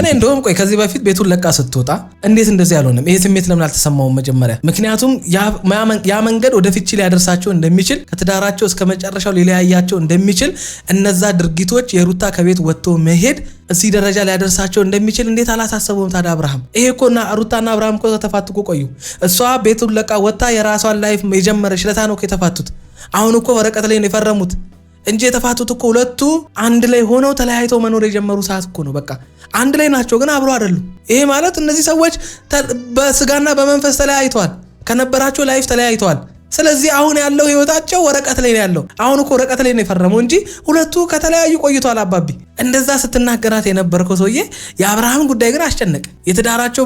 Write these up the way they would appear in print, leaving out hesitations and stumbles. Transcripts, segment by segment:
እኔ እንደውም ቆይ ከዚህ በፊት ቤቱን ለቃ ስትወጣ እንዴት እንደዚህ ያልሆነም ይሄ ስሜት ለምን አልተሰማውም መጀመሪያ? ምክንያቱም ያ መንገድ ወደ ፍቺ ሊያደርሳቸው እንደሚችል ከትዳራቸው እስከ መጨረሻው ሊለያያቸው እንደሚችል እነዛ ድርጊቶች የሩታ ከቤት ወጥቶ መሄድ እዚህ ደረጃ ሊያደርሳቸው እንደሚችል እንዴት አላሳሰበውም ታዲያ አብርሃም? ይሄ እኮና ሩታና አብርሃም እኮ ተፋቱ እኮ ቆዩ። እሷ ቤቱን ለቃ ወጣ የራሷን ላይፍ የጀመረች ለታ ነው የተፋቱት። አሁን እኮ ወረቀት ላይ ነው የፈረሙት እንጂ የተፋቱት እኮ ሁለቱ አንድ ላይ ሆነው ተለያይተው መኖር የጀመሩ ሰዓት እኮ ነው። በቃ አንድ ላይ ናቸው ግን አብሮ አይደሉም። ይሄ ማለት እነዚህ ሰዎች በስጋና በመንፈስ ተለያይተዋል፣ ከነበራቸው ላይፍ ተለያይተዋል። ስለዚህ አሁን ያለው ህይወታቸው ወረቀት ላይ ነው ያለው። አሁን እኮ ወረቀት ላይ ነው የፈረመው እንጂ ሁለቱ ከተለያዩ ቆይቷል። አባቢ እንደዛ ስትናገራት የነበርከው ሰውዬ የአብርሃም ጉዳይ ግን አስጨነቀ። የትዳራቸው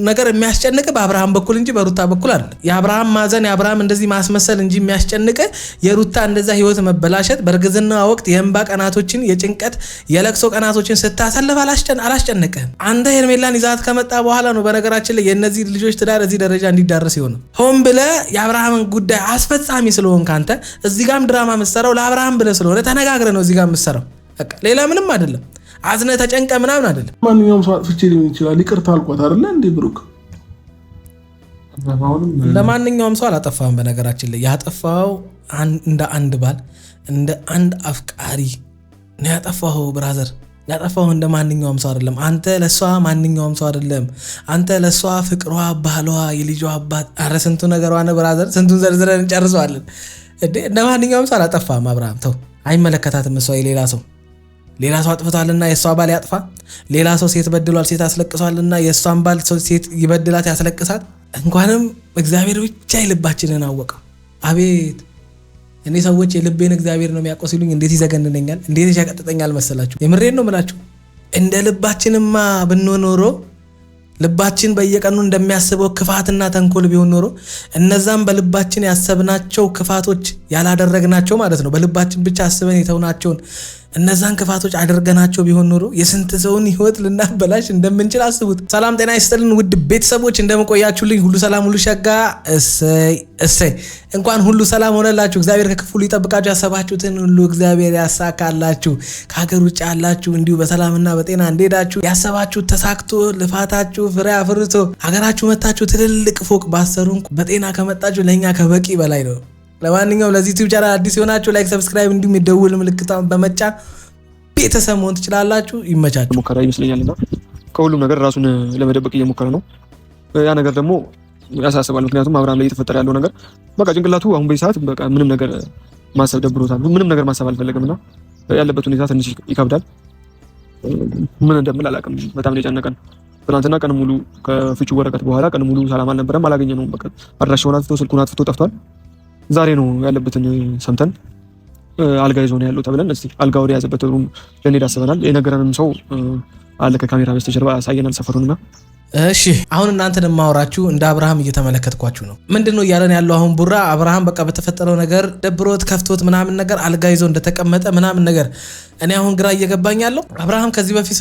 ነገር የሚያስጨንቅ በአብርሃም በኩል እንጂ በሩታ በኩል አይደለም። የአብርሃም ማዘን የአብርሃም እንደዚህ ማስመሰል እንጂ የሚያስጨንቅ የሩታ እንደዛ ህይወት መበላሸት በእርግዝና ወቅት የእንባ ቀናቶችን የጭንቀት የለቅሶ ቀናቶችን ስታሳልፍ አላስጨነቀህም። አንተ ሄርሜላን ይዛት ከመጣ በኋላ ነው በነገራችን ላይ የእነዚህ ልጆች ትዳር እዚህ ደረጃ እንዲዳረስ ይሆን። ሆን ብለህ የአብርሃምን ጉዳይ አስፈጻሚ ስለሆንክ አንተ እዚህ ጋርም ድራማ የምትሰራው ለአብርሃም ብለህ ስለሆነ ተነጋግረህ ነው እዚህ ጋር የምትሰራው። በቃ ሌላ ምንም አይደለም። አዝነ ተጨንቀ ምናምን አይደለም። ማንኛውም ሰው አጥፍቼ ሊሆን ይችላል። ይቅርታ አልኳት አይደለ እንዴ ብሩክ? ለማንኛውም ሰው አላጠፋም። በነገራችን ላይ ያጠፋው እንደ አንድ ባል እንደ አንድ አፍቃሪ ነው ያጠፋው። ብራዘር ያጠፋው እንደ ማንኛውም ሰው አይደለም። አንተ ለሷ ማንኛውም ሰው አይደለም። አንተ ለሷ ፍቅሯ፣ ባሏ፣ የልጇ አባት፣ አረ ስንቱ ነገሯ ነው ብራዘር። ስንቱን ዘርዝረን እንጨርሰዋለን። እንደ ማንኛውም ሰው አላጠፋም። አብርሃም ተው፣ አይመለከታትም። እሷ የሌላ ሰው አጥፍቷልና የሷ ባል ያጥፋ። ሌላ ሰው ሴት በድሏል፣ ሴት አስለቅሷልና የሷን ባል ሰው ሴት ይበድላት ያስለቅሳት። እንኳንም እግዚአብሔር ብቻ የልባችንን አወቀው። አቤት እኔ ሰዎች የልቤን እግዚአብሔር ነው የሚያውቀው ሲሉኝ እንዴት ይዘገንነኛል፣ እንዴት ያቀጥጠኛል መሰላችሁ። የምሬን ነው የምላችሁ። እንደ ልባችንማ ብንኖሮ ልባችን በየቀኑ እንደሚያስበው ክፋትና ተንኮል ቢሆን ኖሮ እነዛም በልባችን ያሰብናቸው ክፋቶች ያላደረግናቸው ማለት ነው፣ በልባችን ብቻ አስበን የተውናቸውን እነዛን ክፋቶች አድርገናቸው ቢሆን ኖሮ የስንት ሰውን ህይወት ልናበላሽ እንደምንችል አስቡት። ሰላም ጤና ይስጥልን ውድ ቤተሰቦች፣ እንደምቆያችሁልኝ ሁሉ ሰላም ሁሉ ሸጋ። እሰይ እንኳን ሁሉ ሰላም ሆነላችሁ። እግዚአብሔር ከክፉ ይጠብቃችሁ፣ ያሰባችሁትን ሁሉ እግዚአብሔር ያሳካላችሁ። ከሀገር ውጭ ያላችሁ እንዲሁ በሰላምና በጤና እንደሄዳችሁ ያሰባችሁት ተሳክቶ ልፋታችሁ ፍሬ አፍርቶ ሀገራችሁ መታችሁ ትልልቅ ፎቅ ባሰሩን በጤና ከመጣችሁ ለኛ ከበቂ በላይ ነው። ለማንኛውም ለዚህ ዩቲዩብ ቻናል አዲስ የሆናችሁ ላይክ፣ ሰብስክራይብ እንዲሁም የደውል ምልክቷን በመጫን ቤተሰብ መሆን ትችላላችሁ። ይመቻችሁ። ሙከራ ይመስለኛልና ከሁሉም ነገር ራሱን ለመደበቅ እየሞከረ ነው። ያ ነገር ደግሞ ያሳስባል። ምክንያቱም አብርሃም ላይ እየተፈጠረ ያለው ነገር በቃ ጭንቅላቱ አሁን በዚህ ሰዓት በቃ ምንም ነገር ማሰብ ደብሮታል። ምንም ነገር ማሰብ አልፈለገምና ያለበት ሁኔታ ትንሽ ይከብዳል። ምን እንደምል አላውቅም። በጣም ነው የጨነቀን። ትናንትና ቀን ሙሉ ከፍቺ ወረቀት በኋላ ቀን ሙሉ ሰላም አልነበረም። አላገኘነውም። በቃ አድራሻውን አጥፍቶ ስልኩን አጥፍቶ ጠፍቷል። ዛሬ ነው ያለበትን ሰምተን አልጋ ይዞ ነው ያለው ተብለን እስቲ አልጋ ወደ ያዘበት ሩም ልንሄድ አስበናል። የነገረንም ሰው አለ ከካሜራ በስተጀርባ ያሳየናል ሰፈሩንና። እሺ አሁን እናንተን ማወራችሁ እንደ አብርሃም እየተመለከትኳችሁ ነው። ምንድነው እያለን ያለው አሁን ቡራ አብርሃም በቃ በተፈጠረው ነገር ደብሮት ከፍቶት ምናምን ነገር አልጋ ይዞ እንደተቀመጠ ምናምን ነገር እኔ አሁን ግራ እየገባኝ ያለው አብርሃም ከዚህ በፊት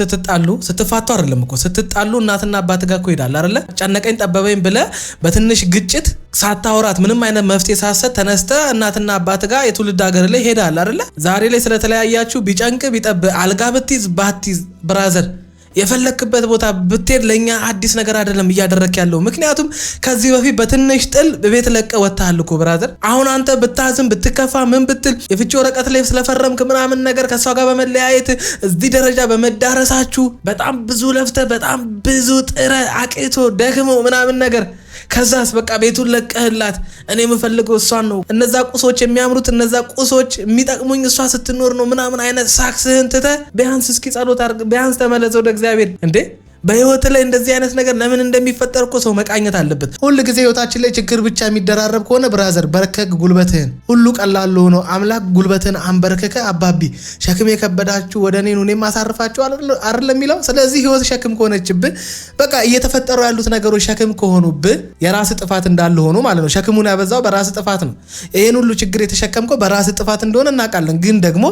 ስትፋቱ አይደለም እኮ ስትጣሉ እናትና አባት ጋር እኮ ሄዳል አይደለ? ጨነቀኝ ጠበበኝ ብለ በትንሽ ግጭት ሳታወራት ምንም አይነት መፍትሄ ሳሰጥ ተነስተ እናትና አባት ጋር የትውልድ ሀገር ላይ ሄዳል አይደለ? ዛሬ ላይ ስለተለያያችሁ ቢጨንቅ ቢጠብ አልጋ ብትይዝ ባትይዝ ብራዘር የፈለክበት ቦታ ብትሄድ ለኛ አዲስ ነገር አይደለም እያደረክ ያለው። ምክንያቱም ከዚህ በፊት በትንሽ ጥል በቤት ለቀ ወጣሃል እኮ ብራዘር። አሁን አንተ ብታዝም ብትከፋ ምን ብትል የፍቺ ወረቀት ላይ ስለፈረምክ ምናምን ነገር ከሷ ጋር በመለያየት እዚህ ደረጃ በመዳረሳችሁ በጣም ብዙ ለፍተ በጣም ብዙ ጥረ አቅቶ ደክሞ ምናምን ነገር ከዛስ በቃ ቤቱን ለቀህላት እኔ የምፈልገው እሷን ነው፣ እነዛ ቁሶች የሚያምሩት እነዛ ቁሶች የሚጠቅሙኝ እሷ ስትኖር ነው ምናምን አይነት ሳክስህን ትተህ ቢያንስ እስኪ ጸሎት አድርግ፣ ቢያንስ ተመለስ ወደ እግዚአብሔር እንዴ። በህይወት ላይ እንደዚህ አይነት ነገር ለምን እንደሚፈጠር እኮ ሰው መቃኘት አለበት። ሁሉ ጊዜ ህይወታችን ላይ ችግር ብቻ የሚደራረብ ከሆነ ብራዘር በርከክ ጉልበትህን ሁሉ ቀላል ሆኖ አምላክ ጉልበትህን አንበርከከ አባቢ ሸክም የከበዳችሁ ወደ እኔ ኑ እኔም አሳርፋችሁ አይደለም የሚለው። ስለዚህ ህይወት ሸክም ከሆነችብህ በቃ እየተፈጠሩ ያሉት ነገሮች ሸክም ከሆኑብህ የራስ ጥፋት እንዳለ ሆኖ ማለት ነው። ሸክሙን ያበዛው በራስ ጥፋት ነው። ይሄን ሁሉ ችግር የተሸከምከው በራስ ጥፋት እንደሆነ እናውቃለን። ግን ደግሞ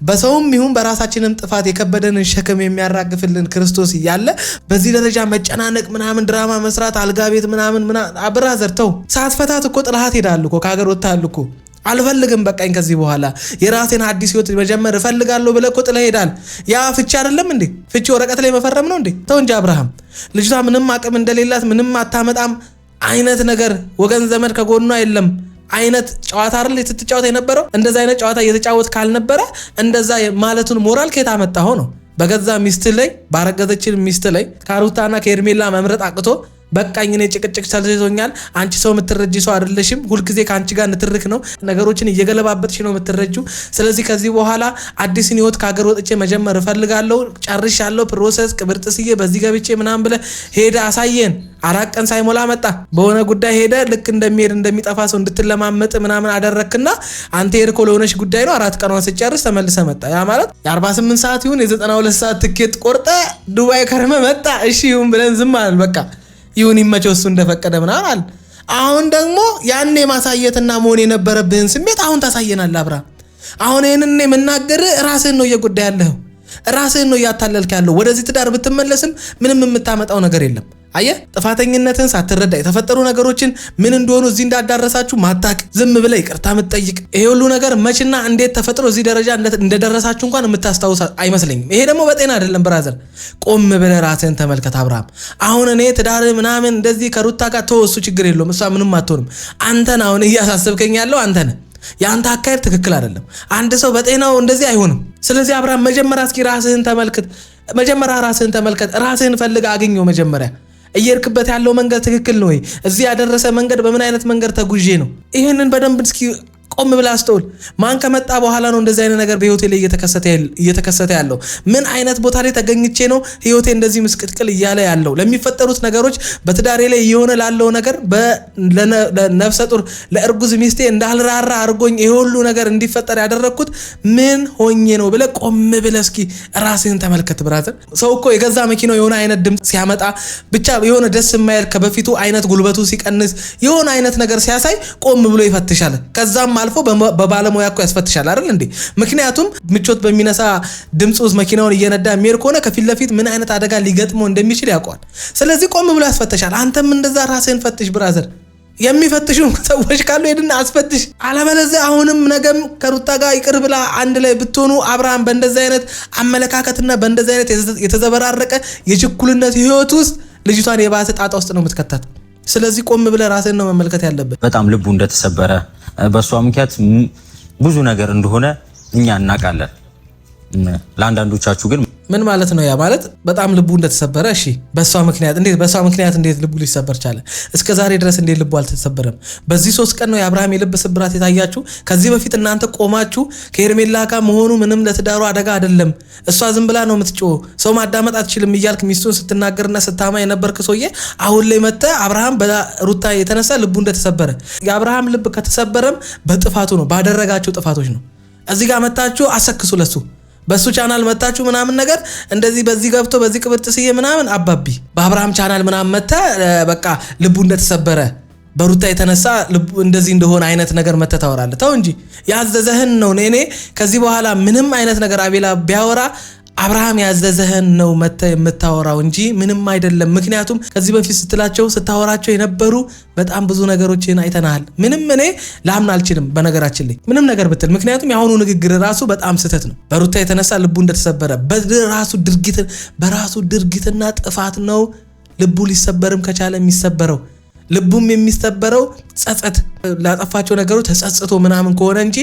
በሰውም ይሁን በራሳችንም ጥፋት የከበደንን ሸክም የሚያራግፍልን ክርስቶስ እያለ በዚህ ደረጃ መጨናነቅ ምናምን ድራማ መስራት አልጋ ቤት ምናምን ብራዘር ተው። ሳትፈታት እኮ ጥላት ሄዳል እኮ ከሀገር ወጣል እኮ አልፈልግም በቃኝ ከዚህ በኋላ የራሴን አዲስ ህይወት መጀመር እፈልጋለሁ ብለህ እኮ ጥለህ ሄዳል። ያ ፍቺ አይደለም እንዴ? ፍቺ ወረቀት ላይ መፈረም ነው እንዴ? ተው እንጂ አብርሃም። ልጅቷ ምንም አቅም እንደሌላት ምንም አታመጣም አይነት ነገር ወገን ዘመድ ከጎኗ የለም አይነት ጨዋታ አይደል ስትጫወት የነበረው? እንደዛ አይነት ጨዋታ እየተጫወት ካልነበረ እንደዛ ማለቱን ሞራል ከየት አመጣኸው ነው? በገዛ ሚስት ላይ ባረገዘችን ሚስት ላይ ከሩታና ከኤርሜላ መምረጥ አቅቶ በቃኝ እኔ ጭቅጭቅ ሰልችቶኛል፣ አንቺ ሰው የምትረጂ ሰው አይደለሽም፣ ሁልጊዜ ከአንቺ ጋር ንትርክ ነው፣ ነገሮችን እየገለባበጥሽ ነው የምትረጂው። ስለዚህ ከዚህ በኋላ አዲስን ህይወት ከሀገር ወጥቼ መጀመር እፈልጋለሁ፣ ጨርሻለሁ ፕሮሰስ ቅብርጥስዬ በዚህ ገብቼ ምናምን ብለህ ሄደ አሳየን። 4 ቀን ሳይሞላ መጣ በሆነ ጉዳይ ሄደ ልክ እንደሚሄድ እንደሚጠፋ ሰው እንድትለማመጥ ምናምን አደረክና አንተ ሄድኮ ለሆነሽ ጉዳይ ነው 4 ቀኗን ስጨርስ ተመልሰ መጣ። ያ ማለት የ48 ሰዓት ይሁን የ92 ሰዓት ትኬት ቆርጠ ዱባይ ከርመ መጣ። እሺ ይሁን ብለን ዝም አልን። በቃ ይሁን ይመቸው እሱ እንደፈቀደ ምናምን አለ። አሁን ደግሞ ያኔ ማሳየትና መሆን የነበረብህን ስሜት አሁን ታሳየናለህ አብርሃም። አሁን ይሄንን የምናገር ራስህን ነው እየጎዳ ያለው፣ ራስህን ነው እያታለልክ ያለው። ወደዚህ ትዳር ብትመለስም ምንም የምታመጣው ነገር የለም። አየህ ጥፋተኝነትን ሳትረዳ የተፈጠሩ ነገሮችን ምን እንደሆኑ እዚህ እንዳዳረሳችሁ ማታቅ ዝም ብለህ ይቅርታ የምትጠይቅ ይሄ ሁሉ ነገር መችና እንዴት ተፈጥሮ እዚህ ደረጃ እንደደረሳችሁ እንኳን የምታስታውስ አይመስለኝም። ይሄ ደግሞ በጤና አይደለም ብራዘር። ቆም ብለህ ራስህን ተመልከት አብርሃም። አሁን እኔ ትዳር ምናምን እንደዚህ ከሩታ ጋር ተወሱ ችግር የለውም እሷ ምንም አትሆንም። አንተን አሁን እያሳሰብከኝ ያለው አንተ ነህ። ያንተ አካሄድ ትክክል አይደለም። አንድ ሰው በጤናው እንደዚህ አይሆንም። ስለዚህ አብርሃም መጀመሪያ እስኪ ራስህን ተመልከት። ራስህን ፈልግ አግኘው መጀመሪያ እየርክበት ያለው መንገድ ትክክል ነው ወይ? እዚህ ያደረሰ መንገድ በምን አይነት መንገድ ተጉዤ ነው? ይሄንን በደንብ እስኪ ቆም ብለህ አስተውል። ማን ከመጣ በኋላ ነው እንደዚህ አይነት ነገር በህይወቴ ላይ እየተከሰተ ያለው? ምን አይነት ቦታ ላይ ተገኝቼ ነው ህይወቴ እንደዚህ ምስቅልቅል እያለ ያለው? ለሚፈጠሩት ነገሮች በትዳሬ ላይ እየሆነ ላለው ነገር ለነፍሰ ጡር ለእርጉዝ ሚስቴ እንዳልራራ አድርጎኝ ይሄ ሁሉ ነገር እንዲፈጠር ያደረኩት ምን ሆኜ ነው ብለህ ቆም ብለህ እስኪ ራስህን ተመልከት ብራዘር። ሰው እኮ የገዛ መኪናው የሆነ አይነት ድምፅ ሲያመጣ ብቻ የሆነ ደስ የማይል ከበፊቱ አይነት ጉልበቱ ሲቀንስ የሆነ አይነት ነገር ሲያሳይ ቆም ብሎ ይፈትሻል። ከዛም አልፎ በባለሙያ እኮ ያስፈትሻል አይደል እንዴ? ምክንያቱም ምቾት በሚነሳ ድምጽ ውስጥ መኪናውን እየነዳ የሚሄድ ከሆነ ከፊት ለፊት ምን አይነት አደጋ ሊገጥመው እንደሚችል ያውቀዋል። ስለዚህ ቆም ብሎ ያስፈትሻል። አንተም እንደዛ ራስህን ፈትሽ ብራዘር። የሚፈትሹ ሰዎች ካሉ ሄድና አስፈትሽ። አለበለዚያ አሁንም ነገም ከሩታ ጋር ይቅር ብላ አንድ ላይ ብትሆኑ አብርሃም በእንደዛ አይነት አመለካከትና በእንደዛ አይነት የተዘበራረቀ የችኩልነት ህይወት ውስጥ ልጅቷን የባሰ ጣጣ ውስጥ ነው የምትከታት። ስለዚህ ቆም ብለህ ራስህን ነው መመልከት ያለብህ። በጣም ልቡ እንደተሰበረ በሷ ምክንያት ብዙ ነገር እንደሆነ እኛ እናውቃለን። ለአንዳንዶቻችሁ ግን ምን ማለት ነው? ያ ማለት በጣም ልቡ እንደተሰበረ እሺ፣ በሷ ምክንያት እንዴት ልቡ ሊሰበር ቻለ? እስከ ዛሬ ድረስ እንዴት ልቡ አልተሰበረም? በዚህ 3 ቀን ነው የአብርሃም የልብ ስብራት የታያችሁ። ከዚህ በፊት እናንተ ቆማችሁ ከኤርሜላ ጋር መሆኑ ምንም ለትዳሩ አደጋ አይደለም፣ እሷ ዝም ብላ ነው የምትጮህ፣ ሰው ማዳመጥ አትችልም እያልክ ሚስቱን ስትናገርና ስታማ የነበርክ ሰውዬ አሁን ላይ መጥተህ አብርሃም በሩታ የተነሳ ልቡ እንደተሰበረ። የአብርሃም ልብ ከተሰበረም በጥፋቱ ነው፣ ባደረጋቸው ጥፋቶች ነው። እዚህ ጋር መታችሁ አሰክሱ ለሱ በሱ ቻናል መታችሁ ምናምን ነገር እንደዚህ በዚህ ገብቶ በዚህ ቅብርጥስዬ ምናምን አባቢ በአብርሃም ቻናል ምናምን መታ በቃ ልቡ እንደተሰበረ በሩታ የተነሳ ልቡ እንደዚህ እንደሆነ አይነት ነገር መተ ታወራለህ። ተው እንጂ ያዘዘህን ነው። እኔ ከዚህ በኋላ ምንም አይነት ነገር አቤላ ቢያወራ አብርሃም ያዘዘህን ነው መተ የምታወራው እንጂ ምንም አይደለም። ምክንያቱም ከዚህ በፊት ስትላቸው ስታወራቸው የነበሩ በጣም ብዙ ነገሮችን አይተናል። ምንም እኔ ላምን አልችልም በነገራችን ላይ ምንም ነገር ብትል፣ ምክንያቱም የአሁኑ ንግግር ራሱ በጣም ስህተት ነው። በሩታ የተነሳ ልቡ እንደተሰበረ በራሱ ድርጊትና ጥፋት ነው ልቡ ሊሰበርም ከቻለ የሚሰበረው። ልቡም የሚሰበረው ጸጸት ላጠፋቸው ነገሮች ተጸጽቶ ምናምን ከሆነ እንጂ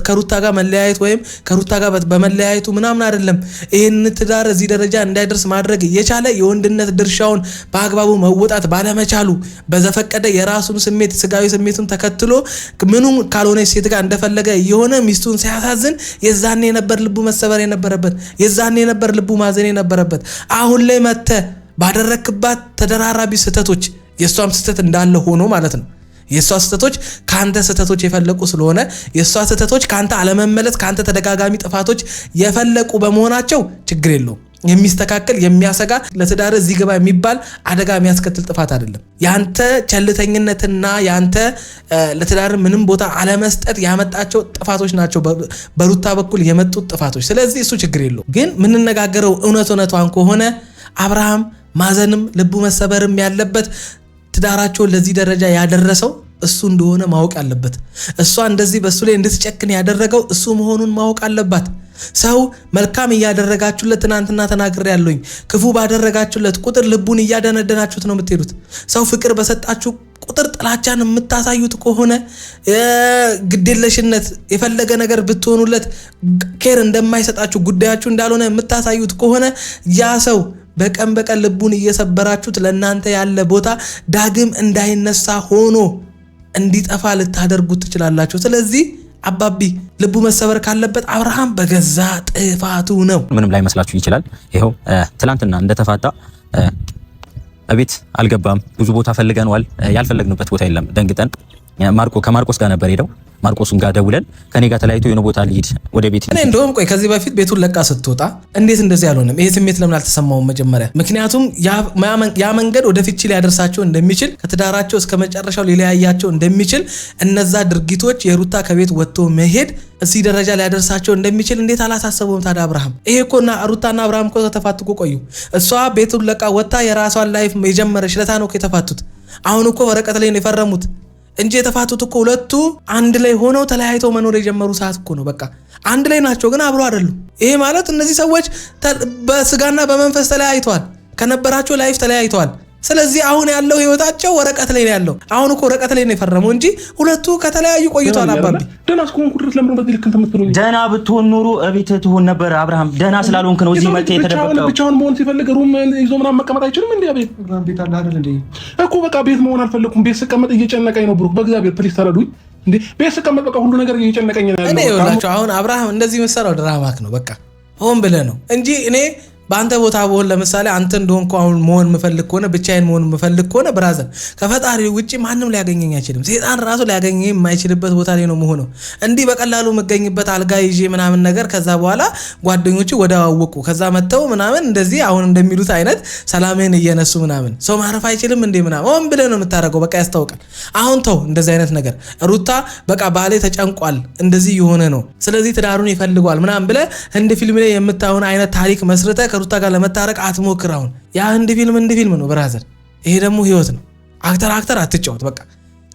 ከሩታ ጋር መለያየት ወይም ከሩታ ጋር በመለያየቱ ምናምን አይደለም። ይሄን ትዳር እዚህ ደረጃ እንዳይደርስ ማድረግ የቻለ የወንድነት ድርሻውን በአግባቡ መወጣት ባለመቻሉ በዘፈቀደ የራሱን ስሜት ስጋዊ ስሜቱን ተከትሎ ምኑም ካልሆነ ሴት ጋር እንደፈለገ የሆነ ሚስቱን ሲያሳዝን የዛኔ ነበር ልቡ መሰበር የነበረበት፣ የዛኔ ነበር ልቡ ማዘን የነበረበት። አሁን ላይ መተ ባደረክባት ተደራራቢ ስህተቶች የሷም ስህተት እንዳለ ሆኖ ማለት ነው። የሷ ስህተቶች ካንተ ስህተቶች የፈለቁ ስለሆነ የሷ ስህተቶች ካንተ አለመመለስ ካንተ ተደጋጋሚ ጥፋቶች የፈለቁ በመሆናቸው ችግር የለውም። የሚስተካከል የሚያሰጋ ለትዳር እዚህ ገባ የሚባል አደጋ የሚያስከትል ጥፋት አይደለም። ያንተ ቸልተኝነትና ያንተ ለትዳር ምንም ቦታ አለመስጠት ያመጣቸው ጥፋቶች ናቸው፣ በሩታ በኩል የመጡት ጥፋቶች። ስለዚህ እሱ ችግር የለውም። ግን ምንነጋገረው እውነቷን ከሆነ አብርሃም ማዘንም ልቡ መሰበርም ያለበት ትዳራቸውን ለዚህ ደረጃ ያደረሰው እሱ እንደሆነ ማወቅ አለበት። እሷ እንደዚህ በሱ ላይ እንድትጨክን ያደረገው እሱ መሆኑን ማወቅ አለባት። ሰው መልካም እያደረጋችሁለት ትናንትና ተናግሬያለሁኝ፣ ክፉ ባደረጋችሁለት ቁጥር ልቡን እያደነደናችሁት ነው የምትሄዱት። ሰው ፍቅር በሰጣችሁ ቁጥር ጥላቻን የምታሳዩት ከሆነ ግዴለሽነት የፈለገ ነገር ብትሆኑለት ኬር እንደማይሰጣችሁ ጉዳያችሁ እንዳልሆነ የምታሳዩት ከሆነ ያ ሰው በቀን በቀን ልቡን እየሰበራችሁት ለእናንተ ያለ ቦታ ዳግም እንዳይነሳ ሆኖ እንዲጠፋ ልታደርጉት ትችላላችሁ። ስለዚህ አባቢ ልቡ መሰበር ካለበት አብርሃም በገዛ ጥፋቱ ነው። ምንም ላይ መስላችሁ ይችላል። ይሄው ትላንትና እንደተፋታ እቤት አልገባም። ብዙ ቦታ ፈልገናል፣ ያልፈለግንበት ቦታ የለም። ደንግጠን ከማርቆስ ጋር ነበር ሄደው ማርቆስን ጋር ደውለን ከኔ ጋር ተለያይቶ የሆነ ቦታ ልሂድ ወደ ቤት። እኔ እንደውም ቆይ ከዚህ በፊት ቤቱን ለቃ ስትወጣ እንዴት እንደዚህ ያልሆነም ይሄ ስሜት ለምን አልተሰማውም መጀመሪያ? ምክንያቱም ያ መንገድ ወደ ፍቺ ሊያደርሳቸው እንደሚችል ከትዳራቸው እስከ መጨረሻው ሊለያያቸው እንደሚችል እነዛ ድርጊቶች የሩታ ከቤት ወጥቶ መሄድ እዚህ ደረጃ ሊያደርሳቸው እንደሚችል እንዴት አላሳሰበውም ታዲያ አብርሃም? ይሄ እኮና ሩታና አብርሃም እኮ ተፋትኩ ቆዩ። እሷ ቤቱን ለቃ ወጥታ የራሷን ላይፍ የጀመረች ለታ ነው የተፋቱት። አሁን እኮ ወረቀት ላይ ነው የፈረሙት እንጂ የተፋቱት እኮ ሁለቱ አንድ ላይ ሆነው ተለያይተው መኖር የጀመሩ ሰዓት እኮ ነው። በቃ አንድ ላይ ናቸው ግን አብሮ አይደሉም። ይሄ ማለት እነዚህ ሰዎች በስጋና በመንፈስ ተለያይተዋል፣ ከነበራቸው ላይፍ ተለያይተዋል። ስለዚህ አሁን ያለው ህይወታቸው ወረቀት ላይ ነው ያለው። አሁን እኮ ወረቀት ላይ ነው የፈረመው እንጂ ሁለቱ ከተለያዩ ቆይቷል። አባቢ ደህና እስከሆንኩ ድረስ ለምን በዚህ ልክ እንትምትሉኝ? ደህና ብትሆን ኑሮ እቤት ትሆን ነበር አብርሃም። ደህና ስላልሆንክ ነው እዚህ መጥተህ የተደበቀው። ብቻውን መሆን ሲፈልግ ሩም ይዞ ምናምን መቀመጥ አይችልም እንዴ? ቤት አለ አይደል እንዴ? እኮ በቃ ቤት መሆን አልፈለኩም። ቤት ስቀመጥ እየጨነቀኝ ነው ብሩክ፣ በእግዚአብሔር ፕሊስ ተረዱኝ እንዴ። ቤት ስቀመጥ በቃ ሁሉ ነገር እየጨነቀኝ ነው ያለው። እኔ ይኸውላችሁ አሁን አብርሃም እንደዚህ መሰራው ድራማክ ነው በቃ ሆን ብለህ ነው እንጂ እኔ በአንተ ቦታ በሆን ለምሳሌ አንተ እንደሆንኩ አሁን መሆን የምፈልግ ከሆነ ብቻዬን መሆን የምፈልግ ከሆነ ብራዘር ከፈጣሪ ውጪ ማንም ሊያገኘኝ አይችልም። ሰይጣን ራሱ ሊያገኘኝ የማይችልበት ቦታ ላይ ነው መሆነው። እንዲህ በቀላሉ የምገኝበት አልጋ ይዤ ምናምን ነገር ከዛ በኋላ ጓደኞቹ ወደ አወቁ ከዛ መተው ምናምን እንደዚህ አሁን እንደሚሉት አይነት ሰላምህን እየነሱ ምናምን ሰው ማረፍ አይችልም እንዴ ምናምን ሆን ብለህ ነው የምታደርገው። በቃ ያስታውቃል። አሁን ተው እንደዚህ አይነት ነገር። ሩታ በቃ ባሌ ተጨንቋል እንደዚህ የሆነ ነው ስለዚህ ትዳሩን ይፈልጓል ምናምን ብለህ ህንድ ፊልም ላይ የምታዩን አይነት ታሪክ መስርተህ ሩታ ጋር ለመታረቅ አትሞክር። አሁን ያ ህንድ ፊልም ነው ብራዘር። ይሄ ደግሞ ህይወት ነው። አክተር አትጫወት። በቃ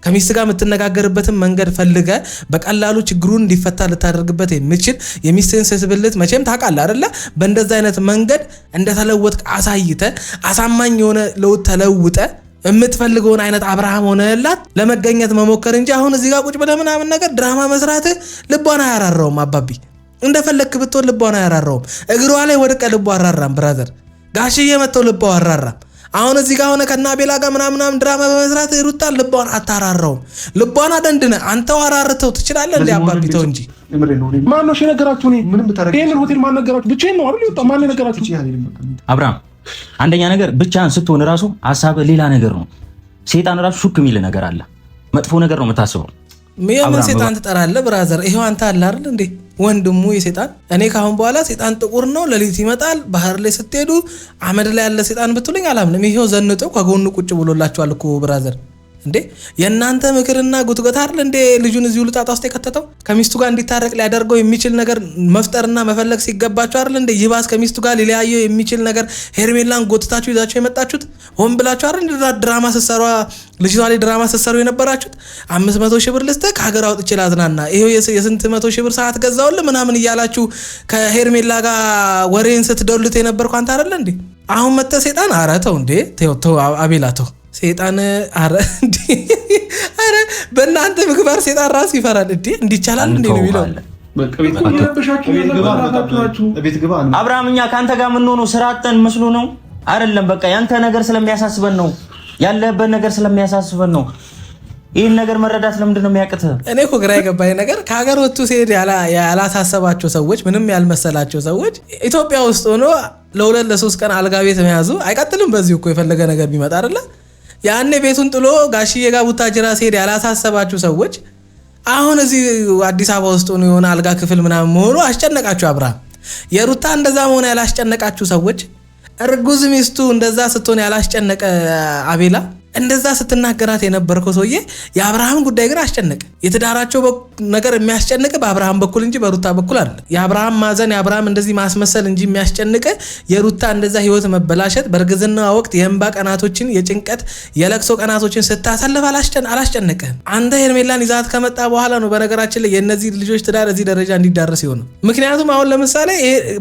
ከሚስት ጋር የምትነጋገርበትን መንገድ ፈልገ በቀላሉ ችግሩን እንዲፈታ ልታደርግበት የምችል የሚስትን ስስብልት መቼም ታውቃለህ አይደለ? በእንደዛ አይነት መንገድ እንደተለወጥክ አሳይተ አሳማኝ የሆነ ለውጥ ተለውጠ የምትፈልገውን አይነት አብርሃም ሆነላት ለመገኘት መሞከር እንጂ አሁን እዚህ ጋር ቁጭ ብለህ ምናምን ነገር ድራማ መስራት ልቧን አያራራውም አባቢ። እንደፈለክ ብትሆን ልቧን አያራራውም። እግሯ ላይ ወድቀ ልቧ አራራም ብራዘር። ጋሽዬ መተው ልቧ አራራም። አሁን እዚህ ጋር ሆነ ከና ቤላ ጋር ምናምን ድራማ በመስራት ሩታን ልቧን አታራራውም። ልቧን አደንድነ አንተው አራርተው ትችላለህ እንዴ አባቢ? ተው እንጂ ማን ነው የነገራችሁ? ይሄንን ሆቴል ማን ነገራችሁ? ብቻዬን ነው አይደል የወጣው? ማን ነገራችሁ? አብርሃም አንደኛ ነገር ብቻህን ስትሆን ራሱ ሐሳብ ሌላ ነገር ነው። ሰይጣን ራሱ ሹክ የሚል ነገር አለ። መጥፎ ነገር ነው የምታስበው። ምን ሰይጣን ትጠራለህ ብራዘር? ይሄው አንተ አለ አይደል እንዴ ወንድሙ የሰይጣን። እኔ ካሁን በኋላ ሰይጣን ጥቁር ነው ሌሊት ይመጣል ባህር ላይ ስትሄዱ አመድ ላይ ያለ ሰይጣን ብትሉኝ አላምንም። ይሄው ዘንጦ ከጎኑ ቁጭ ብሎላችኋል እኮ ብራዘር። እንዴ የእናንተ ምክርና ጉትጎታ አይደል እንዴ ልጁን እዚሁ ልጣጣ ውስጥ የከተተው? ከሚስቱ ጋር እንዲታረቅ ሊያደርገው የሚችል ነገር መፍጠርና መፈለግ ሲገባችሁ አይደል እንዴ ይባስ ከሚስቱ ጋር ሊለያየው የሚችል ነገር ሄርሜላን ጎትታችሁ ይዛችሁ የመጣችሁት? ሆን ብላችሁ አይደል እንዴ ድራማ ስትሰሩ ልጅቷ ላይ ድራማ ስትሰሩ የነበራችሁት? 500 ሺህ ብር ልስጥህ ከሀገር አውጥቼ ላዝናና ይሄው የስንት 100 ሺህ ብር ሰዓት ገዛውልህ ምናምን እያላችሁ ከሄርሜላ ጋር ወሬን ስትደውሉት የነበርኩ አንተ አይደል እንዴ? አሁን መጥተህ ሰይጣን ኧረ ተው እንዴ ተው አቤላ ተው ሰይጣን አረ እንዴ አረ በእናንተ ምግባር ሰይጣን ራስ ይፈራል እንዴ እንዲቻላል እንዴ ነው የሚለው። አብርሃም እኛ ካንተ ጋር ምን ሆኖ ስራ አጥተን መስሎ ነው አይደለም። በቃ ያንተ ነገር ስለሚያሳስበን ነው ያለበት ነገር ስለሚያሳስበን ነው። ይህን ነገር መረዳት ለምንድን ነው የሚያቅትህ? እኔ እኮ ግራ የገባኝ ነገር ከሀገር ወጥቶ ሲሄድ ያላሳሰባቸው ሰዎች ምንም ያልመሰላቸው ሰዎች ኢትዮጵያ ውስጥ ሆኖ ለሁለት ለሶስት ቀን አልጋ ቤት መያዙ አይቀጥልም። በዚህ እኮ የፈለገ ነገር ቢመጣ አይደለ ያኔ ቤቱን ጥሎ ጋሽዬ ጋር ቡታጅራ ሲሄድ ያላሳሰባችሁ ሰዎች አሁን እዚህ አዲስ አበባ ውስጥ ሆኖ የሆነ አልጋ ክፍል ምናምን መሆኑ አስጨነቃችሁ። አብርሃም የሩታ እንደዛ መሆን ያላስጨነቃችሁ ሰዎች እርጉዝ ሚስቱ እንደዛ ስትሆን ያላስጨነቀ አቤላ እንደዛ ስትናገራት የነበርከው ሰውዬ የአብርሃም ጉዳይ ግን አስጨነቀ። የትዳራቸው ነገር የሚያስጨንቅ በአብርሃም በኩል እንጂ በሩታ በኩል አይደለም። የአብርሃም ማዘን የአብርሃም እንደዚህ ማስመሰል እንጂ የሚያስጨንቅ የሩታ እንደዛ ህይወት መበላሸት በእርግዝና ወቅት የእንባ ቀናቶችን የጭንቀት የለቅሶ ቀናቶችን ስታሳልፍ አላስጨነቀህም። አንተ ሄርሜላን ይዛት ከመጣ በኋላ ነው በነገራችን ላይ የእነዚህ ልጆች ትዳር እዚህ ደረጃ እንዲዳረስ ይሆናል። ምክንያቱም አሁን ለምሳሌ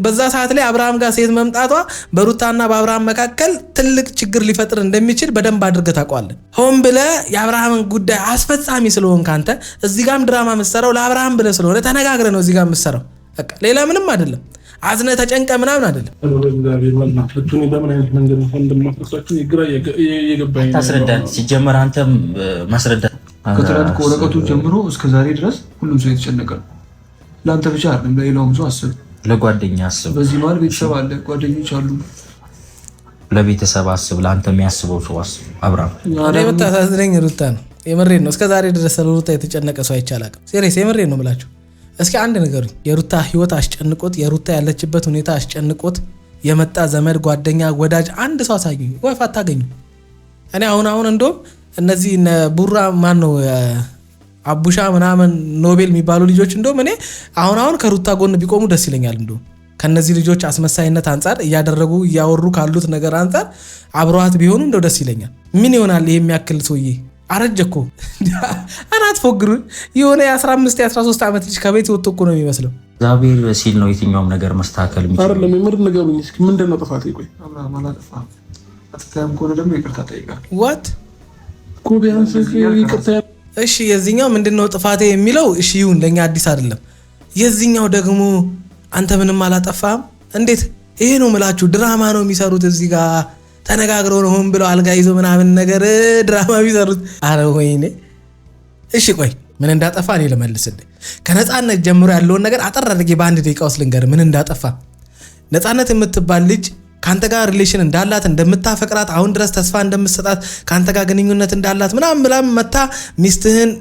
በዛ ሰዓት ላይ አብርሃም ጋር ሴት መምጣቷ በሩታና በአብርሃም መካከል ትልቅ ችግር ሊፈጥር እንደሚችል በደንብ አድርገህ ታውቃለህ። ሆን ብለህ የአብርሃምን ጉዳይ አስፈጻሚ ስለሆንክ አንተ እዚህ ጋርም ድራማ የምትሰራው ለአብርሃም ብለህ ስለሆነ ተነጋግረህ ነው እዚህ ጋር የምትሰራው። በቃ ሌላ ምንም አይደለም። አዝነህ ተጨንቀ ምናምን አይደለም። ታስረዳን ሲጀመር አንተም ማስረዳት ከትናንት ከወረቀቱ ጀምሮ እስከ ዛሬ ድረስ ሁሉም ሰው የተጨነቀ ነው። ለአንተ ብቻ አይደለም፣ ለሌላውም ሰው አስብ፣ ለጓደኛ አስብ። በዚህ መሀል ቤተሰብ አለ፣ ጓደኞች አሉ። ለቤተሰብ አስብ፣ ለአንተ የሚያስበው ሰው አስብ። አብርሃም እኔ የምታሳዝነኝ ሩታ ነው። የምሬን ነው። እስከ ዛሬ ድረስ ሩታ የተጨነቀ ሰው አይቻላቅም። ሴሪየስ የምሬን ነው የምላችሁ። እስኪ አንድ ነገሩኝ። የሩታ ህይወት አስጨንቆት፣ የሩታ ያለችበት ሁኔታ አስጨንቆት የመጣ ዘመድ፣ ጓደኛ፣ ወዳጅ አንድ ሰው አሳዩኝ ወይ አታገኙ። እኔ አሁን እንደውም እነዚህ ቡራ ማን ነው አቡሻ ምናምን ኖቤል የሚባሉ ልጆች እንደውም እኔ አሁን ከሩታ ጎን ቢቆሙ ደስ ይለኛል። እንደውም ከነዚህ ልጆች አስመሳይነት አንጻር እያደረጉ እያወሩ ካሉት ነገር አንጻር አብረዋት ቢሆኑ እንደው ደስ ይለኛል። ምን ይሆናል ይሄ የሚያክል ሰውዬ አረጀኮ አናት ፎግሩ የሆነ የ15 የ13 ዓመት ልጅ ከቤት ወጥቶ እኮ ነው የሚመስለው። እግዚአብሔር ሲል ነው የትኛውም ነገር መስተካከል የሚችለው። አይደለም የምር ነገር ነው። እስኪ ምንድነው ጥፋት? ቆይ አብርሃም አላጠፋም። አጥፍተህም ከሆነ ደግሞ ይቅርታ ጠይቃለህ። ዋት ኮቢያንስ ይቅርታ። እሺ የዚህኛው ምንድነው ጥፋቴ የሚለው እሺ ይሁን፣ ለኛ አዲስ አይደለም። የዚህኛው ደግሞ አንተ ምንም አላጠፋም እንዴት? ይሄ ነው ምላችሁ ድራማ ነው የሚሰሩት እዚህ ጋር ተነጋግረው ነው ሆን ብለው አልጋ ይዞ ምናምን ነገር ድራማ ቢሰሩት። አረ ወይኔ። እሺ ቆይ ምን እንዳጠፋ እኔ ልመልስልህ። ከነፃነት ጀምሮ ያለውን ነገር አጠር አድርጌ በአንድ ደቂቃ ውስጥ ልንገርህ ምን እንዳጠፋ። ነፃነት የምትባል ልጅ ካንተ ጋር ሪሌሽን እንዳላት እንደምታፈቅራት አሁን ድረስ ተስፋ እንደምትሰጣት ካንተ ጋር ግንኙነት እንዳላት ምናምን መታ ሚስትህን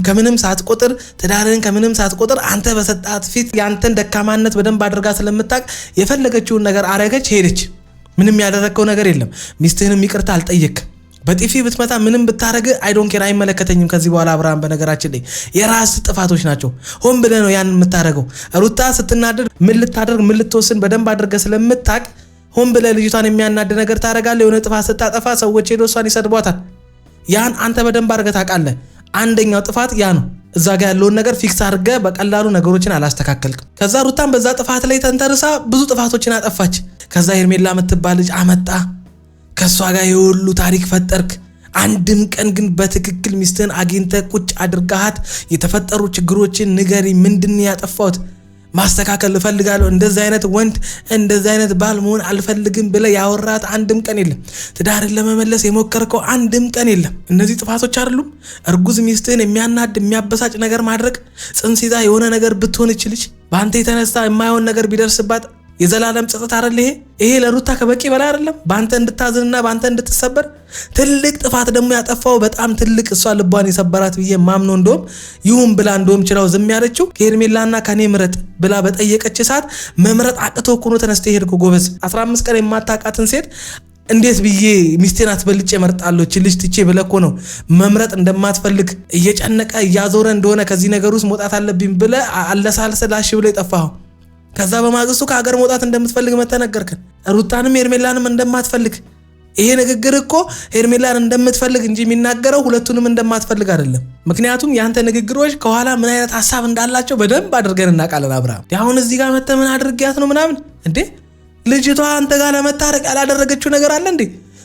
ከምንም ሳትቆጥር ትዳርህን ከምንም ሳትቆጥር አንተ በሰጣት ፊት ያንተን ደካማነት በደንብ አድርጋ ስለምታቅ የፈለገችውን ነገር አረገች፣ ሄደች። ምንም ያደረከው ነገር የለም። ሚስትህንም ይቅርታ አልጠየቅ። በጥፊ ብትመታ ምንም ብታረግ አይ ዶንት ኬር አይመለከተኝም ከዚህ በኋላ አብርሃም። በነገራችን ላይ የራስ ጥፋቶች ናቸው። ሆን ብለህ ነው ያን የምታረገው። ሩታ ስትናደድ ምን ልታደርግ ምን ልትወስን በደንብ አድርገህ ስለምታቅ ሆን ብለህ ልጅቷን የሚያናድ ነገር ታረጋለህ። የሆነ ጥፋት ስታጠፋ ሰዎች ሄዶ እሷን ይሰድቧታል። ያን አንተ በደንብ አድርገህ ታውቃለህ። አንደኛው ጥፋት ያ ነው። እዛ ጋር ያለውን ነገር ፊክስ አድርገህ በቀላሉ ነገሮችን አላስተካከልክም። ከዛ ሩታን በዛ ጥፋት ላይ ተንተርሳ ብዙ ጥፋቶችን አጠፋች። ከዛ ሄርሜላ የምትባል ልጅ አመጣ፣ ከሷ ጋር የሁሉ ታሪክ ፈጠርክ። አንድም ቀን ግን በትክክል ሚስትህን አግኝተህ ቁጭ አድርጋሃት የተፈጠሩ ችግሮችን ንገሪ፣ ምንድን ያጠፋሁት ማስተካከል እፈልጋለሁ፣ እንደዚህ አይነት ወንድ እንደዚህ አይነት ባል መሆን አልፈልግም ብለህ ያወራት አንድም ቀን የለም። ትዳርን ለመመለስ የሞከርከው አንድም ቀን የለም። እነዚህ ጥፋቶች አይደሉም? እርጉዝ ሚስትህን የሚያናድ የሚያበሳጭ ነገር ማድረግ፣ ጽንስ ይዛ የሆነ ነገር ብትሆን ይችልች በአንተ የተነሳ የማይሆን ነገር ቢደርስባት የዘላለም ጸጸት አይደል? ይሄ ለሩታ ከበቂ በላይ አይደለም? በአንተ እንድታዝንና በአንተ እንድትሰበር ትልቅ ጥፋት ደግሞ ያጠፋው በጣም ትልቅ እሷ ልቧን የሰበራት ብዬ ማምነው እንደውም ይሁን ብላ እንደውም ችላው ዝም ያለችው ከሄርሜላና ከኔ ምረጥ ብላ በጠየቀች ሰዓት መምረጥ አቅቶ እኮ ነው ተነስተህ ሄድኩ። ጎበዝ 15 ቀን የማታውቃትን ሴት እንዴት ብዬ ሚስቴን አትበልጬ እመርጣለሁ እቺ ልጅ ትቼ ብለህ እኮ ነው መምረጥ እንደማትፈልግ እየጨነቀ እያዞረ እንደሆነ ከዚህ ነገር ውስጥ መውጣት አለብኝ ብለህ አለሳልሰላሽ ብለህ የጠፋኸው። ከዛ በማግስቱ ከሀገር መውጣት እንደምትፈልግ መተነገርከን። ሩታንም ሄርሜላንም እንደማትፈልግ። ይሄ ንግግር እኮ ሄርሜላን እንደምትፈልግ እንጂ የሚናገረው ሁለቱንም እንደማትፈልግ አይደለም። ምክንያቱም ያንተ ንግግሮች ከኋላ ምን አይነት ሀሳብ እንዳላቸው በደንብ አድርገን እናውቃለን። አብርሃም አሁን እዚህ ጋር መተህ ምን አድርጊያት ነው ምናምን እንዴ? ልጅቷ አንተ ጋር ለመታረቅ ያላደረገችው ነገር አለ እንዴ?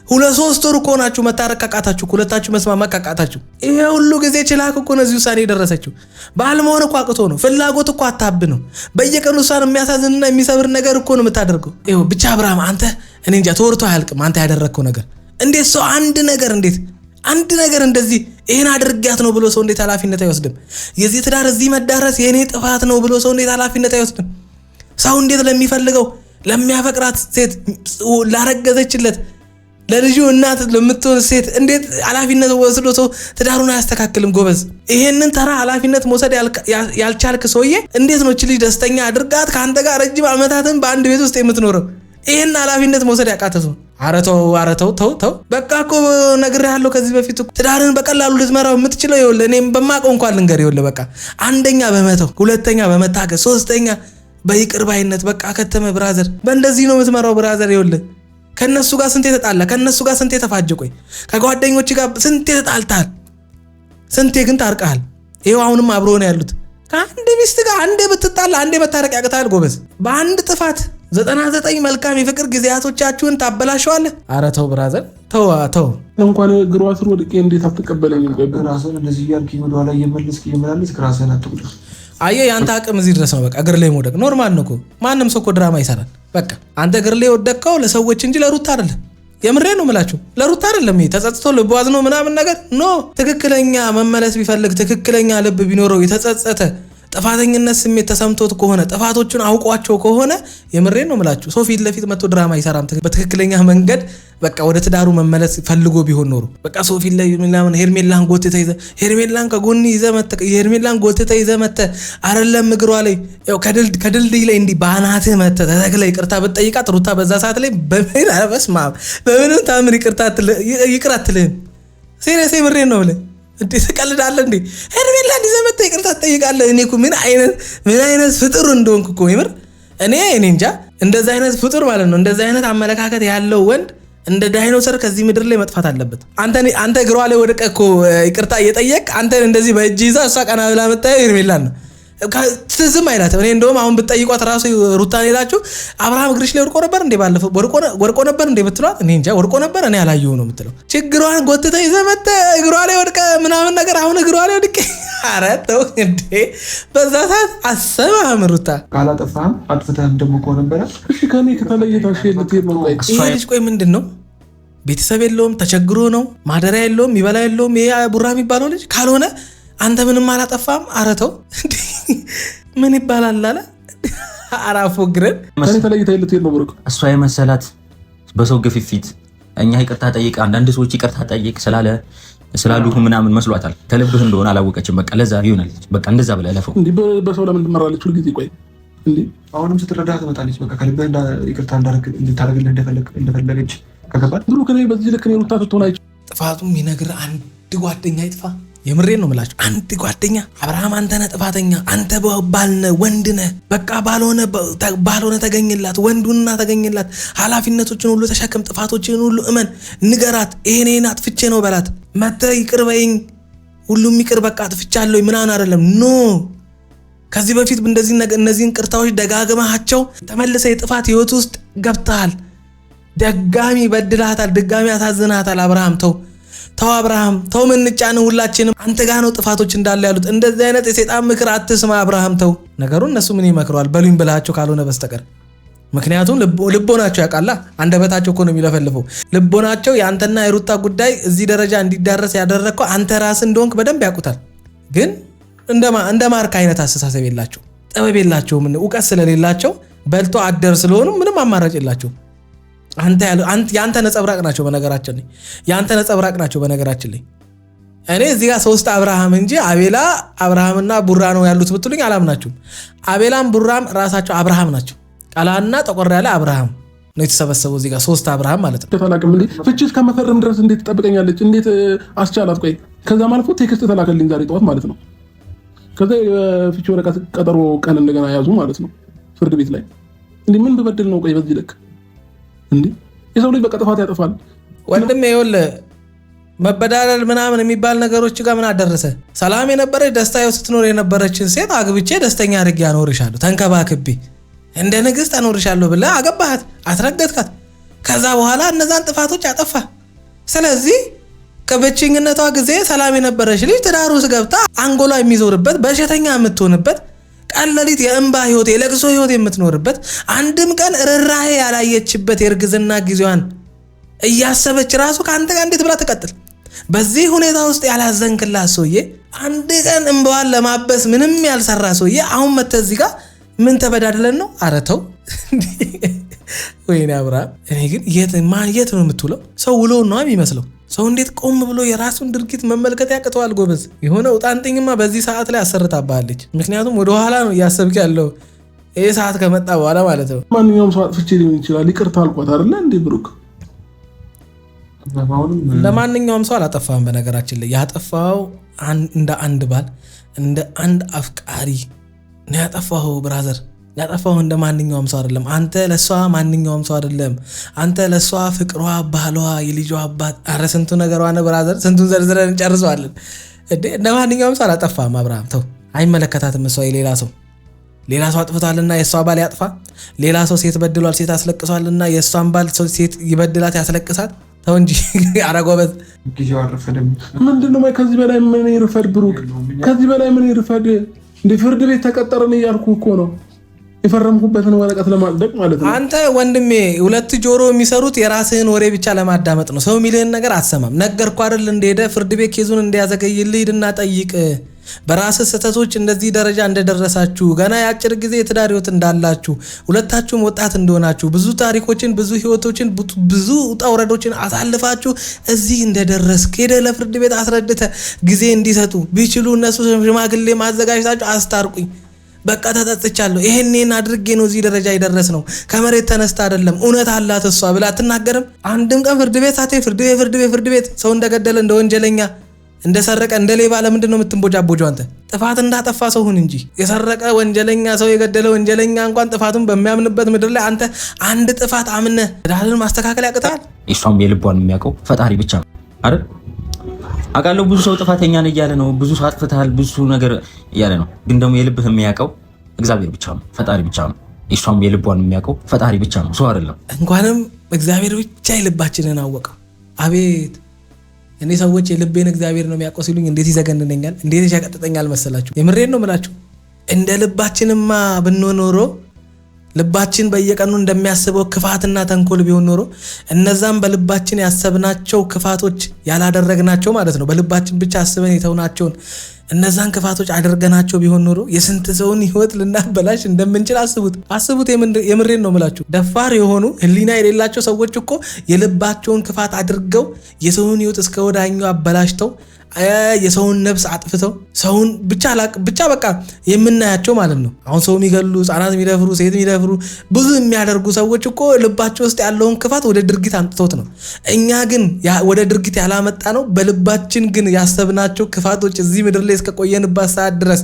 2-3 ወር እኮ ናችሁ መታረቅ ካቃታችሁ፣ ሁለታችሁ መስማማት ካቃታችሁ። ይሄ ሁሉ ጊዜ ችላክ እኮ ነው እዚህ ውሳኔ የደረሰችው። ባልመሆን እኮ አቅቶ ነው፣ ፍላጎት እኮ አታብ ነው። በየቀኑ እሷን የሚያሳዝንና የሚሰብር ነገር እኮ ነው የምታደርገው። ይኸው ብቻ አብርሃም አንተ እኔ እንጃ ተወርቶ አያልቅም አንተ ያደረግከው ነገር። እንዴት ሰው አንድ ነገር እንደዚህ ይሄን አድርጊያት ነው ብሎ ሰው እንዴት ኃላፊነት አይወስድም? የዚህ ትዳር እዚህ መዳረስ የኔ ጥፋት ነው ብሎ ሰው እንዴት ኃላፊነት አይወስድም? ሰው እንዴት ለሚፈልገው ለሚያፈቅራት ሴት ላረገዘችለት ለልጁ እናት ለምትሆን ሴት እንዴት ኃላፊነት ወስዶ ሰው ትዳሩን አያስተካክልም? ጎበዝ ይሄንን ተራ ኃላፊነት መውሰድ ያልቻልክ ሰውዬ እንዴት ነው እቺ ልጅ ደስተኛ አድርጋት ከአንተ ጋር ረጅም ዓመታትን በአንድ ቤት ውስጥ የምትኖረው? ይሄን ኃላፊነት መውሰድ ያቃተ ሰው አረተው ተው በቃ እኮ ነግሬሃለሁ ከዚህ በፊት ትዳርን በቀላሉ ልትመራው የምትችለው ይኸውልህ እኔም በማውቀው እንኳን ልንገር ይኸውልህ በቃ አንደኛ በመተው ሁለተኛ በመታገስ ሶስተኛ በይቅር ባይነት በቃ ከተመ ብራዘር በእንደዚህ ነው የምትመራው ብራዘር ይኸውልህ ከነሱ ጋር ስንቴ ተጣላ ከነሱ ጋር ስንቴ ተፋጀ ቆይ ከጓደኞች ጋር ስንቴ ተጣልታል ስንቴ ግን ታርቀሃል ይሄው አሁንም አብሮ ነው ያሉት ከአንድ ሚስት ጋር አንዴ ብትጣላ አንዴ መታረቅ ያቅታል ጎበዝ በአንድ ጥፋት 99 መልካም የፍቅር ጊዜያቶቻችሁን ታበላሸዋለህ ኧረ ተው ብራዘር ተው እንኳን እግሯ ስር ወድቄ እንዴት አትቀበለኝ ራስህን እንደዚህ እያልክ ወደ ኋላ እየመለስክ ራስህን አትቁጥ አየህ ያንተ አቅም እዚህ ድረስ ነው በቃ እግር ላይ መውደቅ ኖርማል ነው እኮ ማንም ሰው እኮ ድራማ ይሰራል በቃ አንተ እግር ላይ ወደቅከው ለሰዎች እንጂ ለሩታ አይደለም የምሬ ነው የምላችሁ ለሩታ አይደለም ተጸጽቶ ልብ ዋዝኖ ምናምን ነገር ኖ ትክክለኛ መመለስ ቢፈልግ ትክክለኛ ልብ ቢኖረው የተጸጸተ ጥፋተኝነት ስሜት ተሰምቶት ከሆነ ጥፋቶቹን አውቋቸው ከሆነ የምሬ ነው የምላችሁ ሰው ፊት ለፊት መጥቶ ድራማ ይሰራም በትክክለኛ መንገድ በቃ ወደ ትዳሩ መመለስ ፈልጎ ቢሆን ኖሮ በቃ ሰው ፊት ላይ ምናምን ሄርሜላን ጎትተህ ይዘህ ሄርሜላን ከጎን ይዘህ መተህ ሄርሜላን ጎትተህ ይዘህ መተህ አይደለም እግሯ ላይ ያው ከድልድይ ላይ እንዲህ ባናትህ መተህ ተተክለህ ይቅርታ ብትጠይቃት ሩታ በዛ ሰዓት ላይ በምንም ታምር ይቅር አትልህም ሲሪየስ የምሬ ነው ብለህ እንዴ ተቀልዳለህ እንዴ ሄርሜላን ይዘህ መተህ ይቅርታ ትጠይቃለህ እኔ እኮ ምን አይነት ፍጡር እንደሆንኩ እኮ ይምር እኔ እንጃ እንደዛ አይነት ፍጡር ማለት ነው እንደዛ አይነት አመለካከት ያለው ወንድ እንደ ዳይኖሰር ከዚህ ምድር ላይ መጥፋት አለበት አንተ እግሯ ላይ ወድቀህ እኮ ይቅርታ እየጠየቅ አንተ እንደዚህ በእጅ ይዛ እሷ ቀና ብላ መጣ ሄርሜላን ነው ትዝም አይላትም እኔ እንደውም አሁን ብትጠይቋት ራሱ ሩታን ሄዳችሁ አብርሃም እግርሽ ላይ ወድቆ ነበር እንዴ ባለፈው ወድቆ ነበር እንዴ ብትሏት እኔ እንጃ ወድቆ ነበር እኔ አላየሁ ነው የምትለው ችግሯን ጎትተህ ይዘህ መተህ እግሯ ላይ ወድቀህ ምናምን ነገር አሁን እግሯ ላይ ወድቄ ኧረ ተው እንዴ በዛ ሰዓት አሰማህም ሩታ ካላጠፋህም አጥፍተህም ደግሞ ከሆነ ነበር እሺ ከኔ ከተለየታሽ ልትሄድ ነው ቆይ ይሄ ልጅ ቆይ ምንድን ነው ቤተሰብ የለውም ተቸግሮ ነው ማደሪያ የለውም ይበላ የለውም ይሄ ቡራ የሚባለው ልጅ ካልሆነ አንተ ምንም አላጠፋም አረተው ምን ይባላል አለ አራፎ ግረን ከኔ ተለይተህ ልትሄድ ነው ብሩክ እሷ የመሰላት በሰው ግፊት እኛ ይቅርታ ጠይቅ አንዳንድ ሰዎች ይቅርታ ጠይቅ ስላሉ ምናምን መስሏታል ከልብህ እንደሆነ አላወቀችም በቃ ለዛ ይሆናል በቃ እንደዛ ብለህ ለፈው እንዴ በሰው ለምን ትመራለች ሁሉ ጊዜ ቆይ እንዴ አሁንም ስትረዳህ ትመጣለች በቃ ከልብህ ይቅርታ እንድታደርግልህ እንደፈለገች ከገባህ ብሩክ እኔ በዚህ ልክ ነው ሩታ ትሆናለች ጥፋቱም ይነግር አንድ ጓደኛ ይጥፋ የምሬን ነው የምላችሁ አንድ ጓደኛ አብርሃም አንተ ነህ ጥፋተኛ አንተ ባልነ ወንድ ነህ በቃ ባልሆነ ተገኝላት ወንዱና ተገኝላት ኃላፊነቶችን ሁሉ ተሸክም ጥፋቶችን ሁሉ እመን ንገራት ይሄን አጥፍቼ ነው በላት መተህ ይቅር በይኝ ሁሉም ይቅር በቃ አጥፍቻለሁ ምናምን አይደለም ኖ ከዚህ በፊት እነዚህን ቅርታዎች ደጋግመሃቸው ተመልሰህ የጥፋት ህይወት ውስጥ ገብተሃል ደጋሚ በድላታል ድጋሚ አሳዝናታል አብርሃም ተው አብርሃም ተው ምንጫን ሁላችንም አንተ ጋር ነው ጥፋቶች እንዳለ ያሉት እንደዚህ አይነት የሰይጣን ምክር አትስማ አብርሃም ተው ነገሩን እነሱ ምን ይመክሯል በሉኝ ብላቸው ካልሆነ በስተቀር ምክንያቱም ልቦናቸው ያውቃላ አንደበታቸው እኮ ነው የሚለፈልፈው ልቦናቸው ያንተና የሩታ ጉዳይ እዚህ ደረጃ እንዲዳረስ ያደረከው አንተ ራስህ እንደሆንክ በደንብ ያውቁታል ግን እንደ ማርክ አይነት አስተሳሰብ የላቸው ጥበብ የላቸው ምን ዕውቀት ስለሌላቸው በልቶ አደር ስለሆኑ ምንም አማራጭ የላቸው ያንተ ነጸብራቅ ናቸው በነገራችን ላይ እኔ እዚህ ጋር ሶስት አብርሃም እንጂ አቤላ አብርሃምና ቡራ ነው ያሉት ብትሉኝ አላምናችሁም አቤላም ቡራም ራሳቸው አብርሃም ናቸው ቃላና ጠቆር ያለ አብርሃም ነው የተሰበሰበው እዚህ ጋር ሶስት አብርሃም ማለት ነው ተላቀም እንዴ ፍቺት ከመፈረም ድረስ እንዴት ትጠብቀኛለች እንዴት አስቻላት ቆይ ከዛ ማልፎ ቴክስት ተላከልኝ ዛሬ ጠዋት ማለት ነው ከዛ ፍቺ ወረቀት ቀጠሮ ቀን እንደገና ያዙ ማለት ነው ፍርድ ቤት ላይ እንዴ ምን በበደል ነው ቆይ በዚህ ልክ እንዴ የሰው ልጅ በቃ ጥፋት ያጠፋል ወንድም ይኸውልህ መበዳደል ምናምን የሚባል ነገሮች ጋር ምን አደረሰ ሰላም የነበረች ደስታዬ ስትኖር የነበረችን ሴት አግብቼ ደስተኛ አድርጌ አኖርሻለሁ ተንከባክቤ እንደ ንግስት አኖርሻለሁ ብለህ አገባሃት አስረገጥካት ከዛ በኋላ እነዛን ጥፋቶች አጠፋ ስለዚህ ከበችኝነቷ ጊዜ ሰላም የነበረች ልጅ ትዳሩ ውስጥ ገብታ አንጎሏ የሚዞርበት በሽተኛ የምትሆንበት ቀለሊት የእንባ ህይወት የለቅሶ ህይወት የምትኖርበት አንድም ቀን ርራሄ ያላየችበት የእርግዝና ጊዜዋን እያሰበች ራሱ ካንተ ጋር እንዴት ብላ ተቀጥል በዚህ ሁኔታ ውስጥ ያላዘንክላት ሰውዬ አንድ ቀን እንባዋን ለማበስ ምንም ያልሰራ ሰውዬ አሁን መተህ እዚህ ጋር ምን ተበዳድለን ነው አረተው ወይኔ አብርሃም እኔ ግን የት ነው የምትውለው ሰው ውሎ ነው የሚመስለው ሰው እንዴት ቆም ብሎ የራሱን ድርጊት መመልከት ያቅተዋል ጎበዝ የሆነ ውጣንጥኝማ በዚህ ሰዓት ላይ አሰርታባለች ምክንያቱም ወደ ኋላ ነው እያሰብክ ያለው ይሄ ሰዓት ከመጣ በኋላ ማለት ነው ማንኛውም ሰው አጥፍቼ ሊሆን ይችላል ይቅርታ አልኳት አይደለ እንዴ ብሩክ ለማንኛውም ሰው አላጠፋም። በነገራችን ላይ ያጠፋው እንደ አንድ ባል እንደ አንድ አፍቃሪ ነው ያጠፋው። ብራዘር ያጠፋው እንደ ማንኛውም ሰው አይደለም። አንተ ለሷ ማንኛውም ሰው አይደለም። አንተ ለሷ ፍቅሯ፣ ባሏ፣ የልጇ አባት፣ አረ ስንቱ ነገሯ ነው ብራዘር። ስንቱን ዘርዝረን እንጨርሰዋለን። እንደ ማንኛውም ሰው አላጠፋም። አብርሃም ተው፣ አይመለከታትም። እሷ የሌላ ሰው አጥፍቷልና የእሷ ባል ያጥፋ። ሌላ ሰው ሴት በድሏል፣ ሴት አስለቅሷልና የእሷን ባል ሰው ሴት ይበድላት ያስለቅሳት። ተው እንጂ አረጎበት ጊዜው አረፈደም። ምንድነው? ከዚህ በላይ ምን ይርፈድ ብሩክ? ከዚህ በላይ ምን ይርፈድ? እንደ ፍርድ ቤት ተቀጠረን እያልኩ እኮ ነው የፈረምኩበትን ወረቀት ለማጽደቅ ማለት ነው። አንተ ወንድሜ ሁለት ጆሮ የሚሰሩት የራስህን ወሬ ብቻ ለማዳመጥ ነው። ሰው ሚልህን ነገር አትሰማም። ነገርኩ አይደል? እንደሄደ ፍርድ ቤት ኬዙን እንዲያዘገይልህ ሂድና ጠይቅ። በራስህ ስህተቶች እንደዚህ ደረጃ እንደደረሳችሁ ገና የአጭር ጊዜ የትዳር ህይወት እንዳላችሁ ሁለታችሁም ወጣት እንደሆናችሁ ብዙ ታሪኮችን ብዙ ህይወቶችን ብዙ ውጣ ውረዶችን አሳልፋችሁ እዚህ እንደደረስክ ሄደህ ለፍርድ ቤት አስረድተህ ጊዜ እንዲሰጡ ቢችሉ እነሱ ሽማግሌ ማዘጋጅታችሁ አስታርቁኝ፣ በቃ ተጠጥቻለሁ፣ ይሄንን አድርጌ ነው እዚህ ደረጃ የደረስ ነው፣ ከመሬት ተነስታ አይደለም፣ እውነት አላት እሷ ብላ አትናገርም? አንድም ቀን ፍርድ ቤት ሳትሄድ ፍርድ ቤት ሰው እንደገደለ እንደ ወንጀለኛ እንደሰረቀ እንደ ሌባ ለምንድን ነው የምትንቦጃቦጀው? አንተ ጥፋት እንዳጠፋ ሰው ሁን እንጂ የሰረቀ ወንጀለኛ ሰው የገደለ ወንጀለኛ እንኳን ጥፋቱን በሚያምንበት ምድር ላይ አንተ አንድ ጥፋት አምነህ ዳልን ማስተካከል ያቅታል? እሷም የልቧን የሚያውቀው ፈጣሪ ብቻ ነው አይደል? አውቃለሁ ብዙ ሰው ጥፋተኛ ነህ እያለ ነው፣ ብዙ ሰው አጥፍተሃል ብዙ ነገር እያለ ነው። ግን ደግሞ የልብህ የሚያውቀው እግዚአብሔር ብቻ ነው፣ ፈጣሪ ብቻ ነው። እሷም የልቧን የሚያውቀው ፈጣሪ ብቻ ነው፣ ሰው አይደለም። እንኳንም እግዚአብሔር ብቻ የልባችንን አወቀው። አቤት እኔ ሰዎች የልቤን እግዚአብሔር ነው የሚያውቀው ሲሉኝ እንዴት ይዘገንነኛል፣ እንዴት ያቀጥጠኛል መሰላችሁ? የምሬን ነው የምላችሁ። እንደ ልባችንማ ብንሆን ኖሮ ልባችን በየቀኑ እንደሚያስበው ክፋትና ተንኮል ቢሆን ኖሮ እነዛም በልባችን ያሰብናቸው ክፋቶች ያላደረግናቸው ማለት ነው፣ በልባችን ብቻ አስበን የተውናቸውን እነዛን ክፋቶች አድርገናቸው ቢሆን ኖሮ የስንት ሰውን ህይወት ልናበላሽ እንደምንችል አስቡት። የምሬን ነው የምላችሁ። ደፋር የሆኑ ህሊና የሌላቸው ሰዎች እኮ የልባቸውን ክፋት አድርገው የሰውን ህይወት እስከ ወዳኛው አበላሽተው የሰውን ነፍስ አጥፍተው ሰውን ብቻ በቃ የምናያቸው ማለት ነው። አሁን ሰው የሚገሉ፣ ህፃናት የሚደፍሩ፣ ሴት የሚደፍሩ ብዙ የሚያደርጉ ሰዎች እኮ ልባቸው ውስጥ ያለውን ክፋት ወደ ድርጊት አንጥቶት ነው። እኛ ግን ወደ ድርጊት ያላመጣ ነው። በልባችን ግን ያሰብናቸው ክፋቶች እዚህ ምድር ላይ እስከቆየንባት ሰዓት ድረስ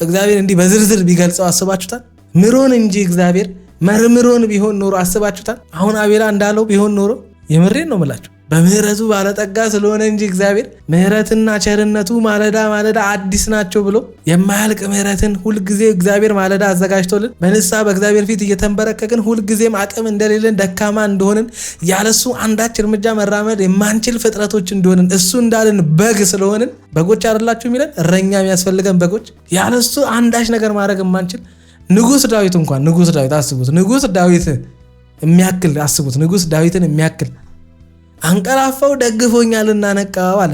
እግዚአብሔር እንዲህ በዝርዝር ቢገልጸው አስባችሁታል? ምሮን እንጂ እግዚአብሔር መርምሮን ቢሆን ኖሮ አስባችሁታል? አሁን አቤላ እንዳለው ቢሆን ኖሮ የምሬን ነው የምላችሁ በምህረቱ ባለጠጋ ስለሆነ እንጂ እግዚአብሔር ምህረትና ቸርነቱ ማለዳ አዲስ ናቸው ብሎ የማያልቅ ምህረትን ሁልጊዜ እግዚአብሔር ማለዳ አዘጋጅቶልን በንስሐ በእግዚአብሔር ፊት እየተንበረከክን ሁልጊዜም አቅም እንደሌለን ደካማ እንደሆንን ያለሱ አንዳች እርምጃ መራመድ የማንችል ፍጥረቶች እንደሆንን እሱ እንዳልን በግ ስለሆንን በጎች አይደላችሁ የሚለን እረኛ የሚያስፈልገን በጎች ያለሱ አንዳች ነገር ማድረግ የማንችል ንጉስ ዳዊት አስቡት። ንጉስ ዳዊት የሚያክል አስቡት። ንጉስ ዳዊትን የሚያክል አንቀላፋው ደግፎኛልና ነቃው አለ።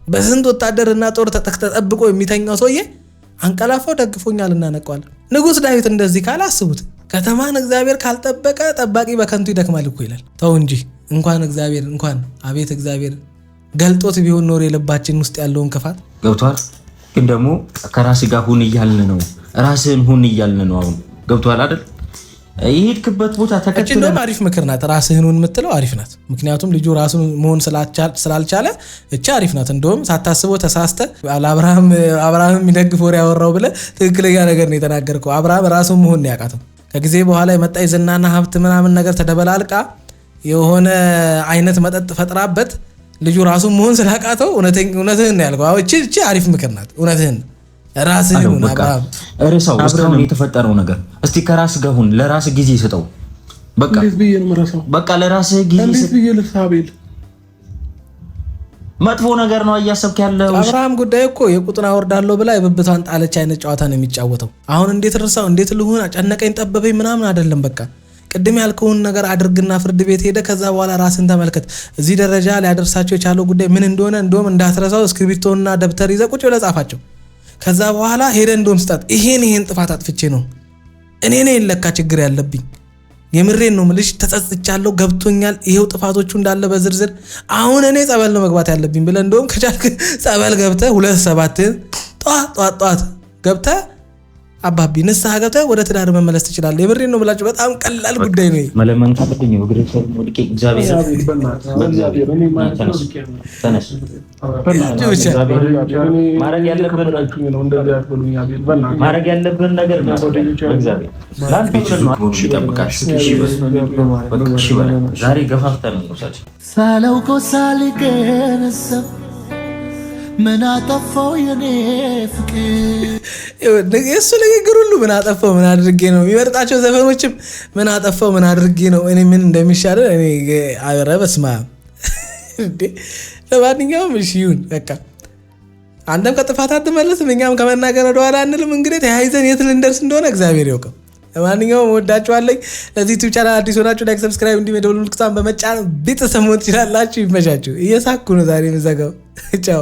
በስንት ወታደርና ጦር ተጠብቆ የሚተኛው ሰውዬ አንቀላፋው ደግፎኛልና ነቃው አለ። ንጉስ ዳዊት እንደዚህ ካለ አስቡት። ከተማን እግዚአብሔር ካልጠበቀ ጠባቂ በከንቱ ይደክማል እኮ ይላል። ተው እንጂ እንኳን አቤት እግዚአብሔር ገልጦት ቢሆን ኖር የልባችን ውስጥ ያለውን ክፋት ገብቷል። ግን ደግሞ ከራስ ጋር ሁን እያልን ነው፣ ራስህን ሁን እያልን ነው። አሁን ገብቷል አይደል? ይሄድክበት ቦታ ተከትሎ ነው። አሪፍ ምክር ናት። ራስህን የምትለው አሪፍ ናት። ምክንያቱም ልጁ ራሱን መሆን ስላልቻለ እቺ አሪፍ ናት። እንደውም ሳታስበው ተሳስተ አብርሃም የሚደግፍ ወሬ ያወራው ብለህ ትክክለኛ ነገር ነው የተናገርከው። አብርሃም ራሱን መሆን ነው ያቃተው። ከጊዜ በኋላ የመጣ የዝናና ሀብት ምናምን ነገር ተደበላልቃ የሆነ አይነት መጠጥ ፈጥራበት ልጁ ራሱን መሆን ስላቃተው እውነትህን ነው ያልከው። አዎ እቺ አሪፍ ምክር ናት። እውነትህን ራስህ ነው አብርሃም እርሳው እስካሁን የተፈጠረው ነገር እስቲ ከራስ ጋር ሁን፣ ለራስ ጊዜ ስጠው። በቃ ለራስህ ጊዜ ስጠው። መጥፎ ነገር ነው እያሰብክ ያለው። አብርሃም ጉዳይ እኮ የቁጥና ወርዳለሁ ብላ የብብቷን ጣለች አይነት ጨዋታ ነው የሚጫወተው። አሁን እንዴት እርሳው፣ እንዴት ልሁን፣ አጨነቀኝ፣ ጠበበኝ ምናምን አይደለም። በቃ ቅድም ያልከውን ነገር አድርግና ፍርድ ቤት ሄደ። ከዛ በኋላ ራስን ተመልከት። እዚህ ደረጃ ሊያደርሳቸው የቻለው ጉዳይ ምን እንደሆነ እንደውም እንዳትረሳው እስክሪብቶና ደብተር ይዘህ ቁጭ ብለህ ጻፋቸው። ከዛ በኋላ ሄደ እንደውም ስጣት። ይሄን ጥፋት አጥፍቼ ነው እኔ ነኝ ለካ ችግር ያለብኝ፣ የምሬን ነው የምልሽ፣ ተጸጽቻለሁ፣ ገብቶኛል፣ ይሄው ጥፋቶቹ እንዳለ በዝርዝር አሁን እኔ ጸበል ነው መግባት ያለብኝ ብለህ እንደውም ከቻልክ ጸበል ገብተህ 2-7 ጧት ገብተህ አባቢ ንስሐ ገብተህ ወደ ትዳር መመለስ ትችላለህ። የምሬን ነው ብላችሁ በጣም ቀላል ጉዳይ ነው። መለመን ካለብኝ እግሬ ስር ወድቄ እግዚአብሔር ማድረግ ያለብን ነገር ዛሬ ገፋፍተን እንውሰድ። ሳላውቀው ሳልገነዘብ ምን አጠፋው የኔ ፍቅር? የእሱ ንግግር ሁሉ ምን አጠፋው ምን አድርጌ ነው የሚመርጣቸው ዘፈኖችም ምን አጠፋው ምን አድርጌ ነው እኔ ምን እንደሚሻለ እኔ አረ በስመ አብ እንዴ። ለማንኛውም እሺ ይሁን በቃ አንተም ከጥፋት አትመለስም፣ እኛም ከመናገር ወደኋላ አንልም። እንግዲህ ተያይዘን የት ልንደርስ እንደሆነ እግዚአብሔር ያውቃል። ለማንኛውም ወዳችኋለሁ። ለዚህ ዩቲዩብ ቻናል አዲስ ሆናችሁ ላይክ፣ ሰብስክራይብ እንዲሁም የደወል ምልክቱን በመጫን ቤተሰብ መሆን ትችላላችሁ። ይመቻችሁ። እየሳኩ ነው ዛሬ የምዘጋው። ቻው